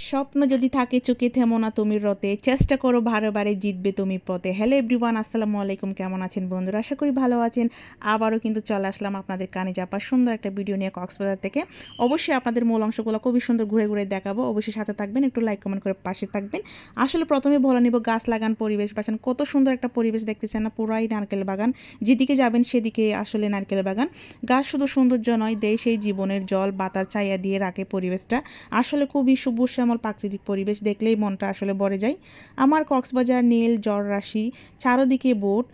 স্বপ্ন যদি থাকে চোখে থেমো না তুমি রতে, চেষ্টা করো বারে বারে জিতবে তুমি পথে। হ্যালো এভরিওয়ান, আসসালামু আলাইকুম। কেমন আছেন বন্ধুরা? আশা করি ভালো আছেন। আবারও কিন্তু চলে আসলাম আপনাদের কানে চাপা সুন্দর একটা ভিডিও নিয়ে কক্সবাজার থেকে। অবশ্যই আপনাদের মূল অংশগুলো খুবই সুন্দর ঘুরে ঘুরে দেখাবো। অবশ্যই সাথে থাকবেন, একটু লাইক কমেন্ট করে পাশে থাকবেন। আসলে প্রথমে বলে নিব, গাছ লাগান পরিবেশ বাঁচান। কত সুন্দর একটা পরিবেশ দেখতেছেন না, পুরাই নারকেল বাগান। যেদিকে যাবেন সেদিকে আসলে নারকেল বাগান। গাছ শুধু সৌন্দর্য নয়, দেয় সেই জীবনের জল বাতাস ছায়া দিয়ে রাখে পরিবেশটা। আসলে খুবই সবুজ শ্যামল প্রাকৃতিক পরিবেশ, দেখলেই মনটা আসলে ভরে যায়। আমার কক্সবাজার নীল জলরাশি, চারদিকে বোট,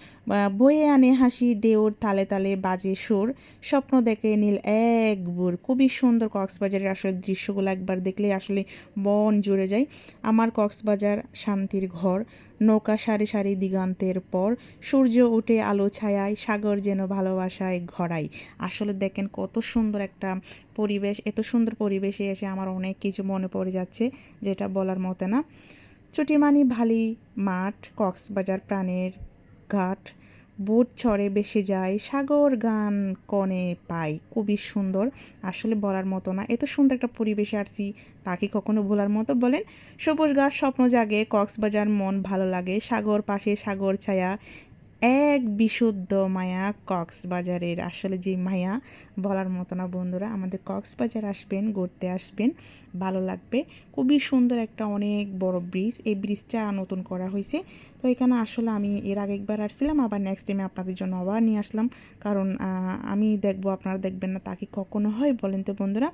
বয়ে আনে হাসি, ঢেউর তালে তালে বাজে সুর, স্বপ্ন দেখে নীল এক বুর। খুবই সুন্দর কক্সবাজারের আসলে দৃশ্যগুলো একবার দেখলেই আসলে মন জুড়ে যায়। আমার কক্সবাজার শান্তির ঘর, নৌকা সারি সারি দিগন্তের পর, সূর্য উঠে আলো ছায়ায়, সাগর যেন ভালোবাসায় ঘরায়। আসলে দেখেন কত সুন্দর একটা পরিবেশ। এত সুন্দর পরিবেশে এসে আমার অনেক কিছু মনে পড়ে যাচ্ছে, যেটা বলার মতো না। চুটিমানি ভালি মাঠ, কক্সবাজার প্রাণের ঘাট, বুট ছড়ে বেসে যায়, সাগর গান কনে পাই। খুবই সুন্দর, আসলে বলার মতো না। এত সুন্দর একটা পরিবেশে আসছি, তাকে কখনো ভোলার মতো বলেন? সবুজ গাছ স্বপ্ন জাগে, কক্সবাজার মন ভালো লাগে, সাগর পাশে সাগর ছায়া, এক বিশুদ্ধ মায়া কক্সবাজারের। আসলে যে মায়া বলার মতো না বন্ধুরা। আমাদের কক্সবাজার আসবেন, ঘুরতে আসবেন, ভালো লাগবে। খুবই সুন্দর একটা অনেক বড় ব্রিজ, এই ব্রিজটা নতুন করা হয়েছে। তো এখানে আসলে আমি এর আগে একবার আসছিলাম, আবার নেক্সট টাইমে আপনাদের জন্য আবার নিয়ে আসলাম। কারণ আমি দেখবো, আপনারা দেখবেন না, তা কি কখনো হয় বলেন তো বন্ধুরা?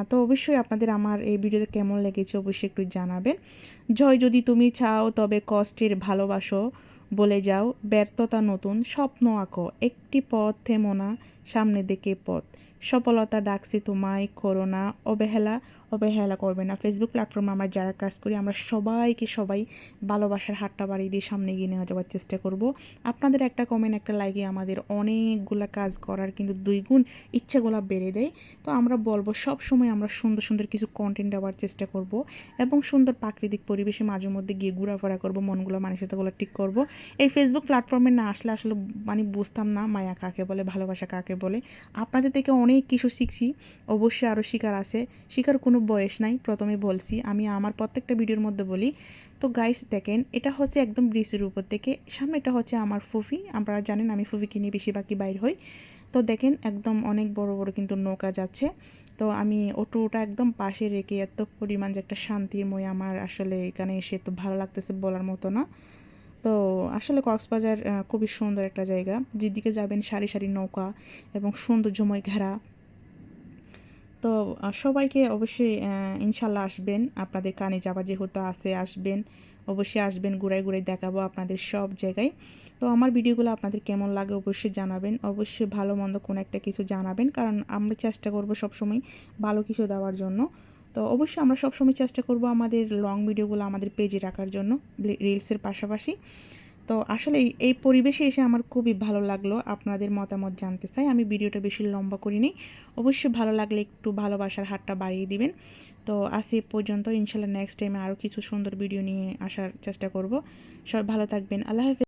তো অবশ্যই আপনাদের আমার এই ভিডিওতে কেমন লেগেছে অবশ্যই একটু জানাবেন। জয় যদি তুমি চাও তবে কষ্টের ভালোবাসো, বলে যাও ব্যর্থতা নতুন স্বপ্ন আঁকো, একটি পথ থেমো না, সামনে দিকে পথ, সফলতা ডাকছে তোমায়, করো না অবহেলা, অবহেলা করবে না। ফেসবুক প্ল্যাটফর্মে আমরা যারা কাজ করি, আমরা সবাই ভালোবাসার হাতটা বাড়িয়ে দিয়ে সামনে এগিয়ে নিয়ে যাওয়ার চেষ্টা করব। আপনাদের একটা কমেন্ট, একটা লাইকে আমাদের অনেকগুলা কাজ করার কিন্তু 2 গুণ ইচ্ছাগুলো বেড়ে দেয়। তো আমরা বলবো সব সময় আমরা সুন্দর সুন্দর কিছু কন্টেন্ট দেওয়ার চেষ্টা করব, এবং সুন্দর প্রাকৃতিক পরিবেশে মাঝে মধ্যে গিয়ে ঘোরাফেরা করব, মনগুলো মানসিকতাগুলো ঠিক করব। এই ফেসবুক প্ল্যাটফর্মে না আসলে আসলে মানে বুঝতাম না মায়া কাকে বলে, ভালোবাসা কাকে বলে। আপনাদের থেকে অনেক কিছু শিখছি, অবশ্যই আরও শিকার আছে। শিকার কোনো বয়স নাই, প্রথমে বলছি, আমি আমার প্রত্যেকটা ভিডিওর মধ্যে বলি। তো গাইস দেখেন, এটা হচ্ছে একদম ব্রিজের উপর থেকে, সামনে এটা হচ্ছে আমার ফুফি। আপনারা জানেন আমি ফুফিকে নিয়ে বেশিরভাগই বাইর হই। তো দেখেন একদম অনেক বড় বড় কিন্তু নৌকা যাচ্ছে। তো আমি অটোটা একদম পাশে রেখে এত পরিমাণ যে একটা শান্তিময়, আমার আসলে এখানে এসে তো ভালো লাগতেছে বলার মতো না। তো আসলে কক্সবাজার খুবই সুন্দর একটা জায়গা, যেদিকে যাবেন সারি সারি নৌকা এবং সৌন্দর্যময় ঘেরা। তো সবাইকে অবশ্যই ইনশাল্লাহ আসবেন, আপনাদের কানে যাওয়া যেহেতু আছে, আসবেন, অবশ্যই আসবেন, ঘুরাই ঘুরাই দেখাবো আপনাদের সব জায়গায়। তো আমার ভিডিওগুলো আপনাদের কেমন লাগে অবশ্যই জানাবেন, অবশ্যই ভালো মন্দ কোনো একটা কিছু জানাবেন, কারণ আমরা চেষ্টা করব সবসময় ভালো কিছু দেওয়ার জন্য। তো অবশ্যই আমরা সবসময় চেষ্টা করব আমাদের লং ভিডিওগুলো আমাদের পেজে রাখার জন্য, রিলসের পাশাপাশি। তো আসলে এই পরিবেশে এসে আমার খুবই ভালো লাগলো, আপনাদের মতামত জানতে চাই। আমি ভিডিওটা বেশি লম্বা করিনি। অবশ্যই ভালো লাগলে একটু ভালোবাসার হাতটা বাড়িয়ে দিবেন। তো আজ এ পর্যন্ত, ইনশাল্লাহ নেক্সট টাইমে আরও কিছু সুন্দর ভিডিও নিয়ে আসার চেষ্টা করব। সবাই ভালো থাকবেন, আল্লাহ হাফেজ।